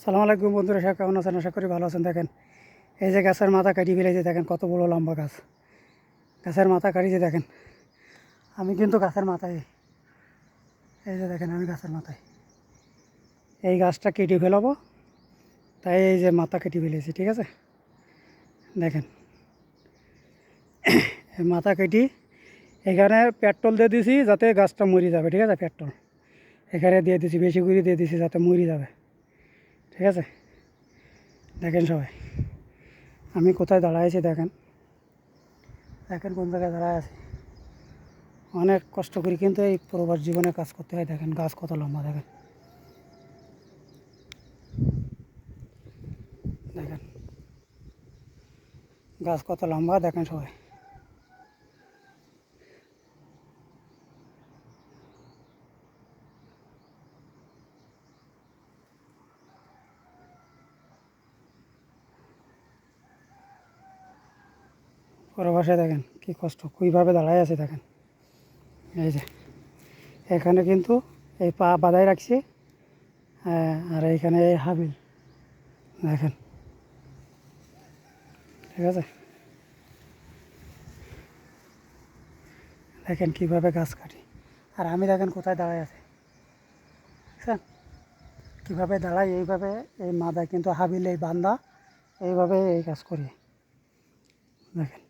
সালাম আলাইকুম বন্ধুরা, সব কেমন আছেন? আশা করি ভালো আছেন। দেখেন এই যে গাছের মাথা কাটি ফেলেছে, দেখেন কত বড় লম্বা গাছ। গাছের মাথা কাটিছে দেখেন। আমি কিন্তু গাছের মাথায়, এই যে দেখেন আমি গাছের মাথায় এই গাছটা কেটে ফেলাবো, তাই এই যে মাথা কেটে ফেলেছি। ঠিক আছে, দেখেন এই মাথা কেটে এখানে পেট্রোল দিয়ে দিছি যাতে গাছটা মরে যাবে। ঠিক আছে, পেট্রোল এখানে দিয়ে দিছি, বেশি করে দিয়ে দিছি যাতে মরে যাবে। ঠিক আছে, দেখেন সবাই আমি কোথায় দাঁড়াইছি, দেখেন দেখেন কোন জায়গায় দাঁড়ায় আছি। অনেক কষ্ট করি কিন্তু এই প্রবাস জীবনে কাজ করতে হয়। দেখেন গাছ কত লম্বা, দেখেন দেখেন গাছ কত লম্বা, দেখেন সবাই। প্রবাসে দেখেন কি কষ্ট, কীভাবে দাঁড়ায় আছে দেখেন। এই যে এখানে কিন্তু এই পা বাঁধাই রাখছি, আর এইখানে এই হাবিল দেখেন। ঠিক আছে, দেখেন কীভাবে গাছ কাটি, আর আমি দেখেন কোথায় দাঁড়ায় আছি, বুঝছেন কীভাবে দাঁড়াই। এইভাবে এই মাথায় কিন্তু হাবিল এই বান্ধা, এইভাবে এই কাজ করি দেখেন।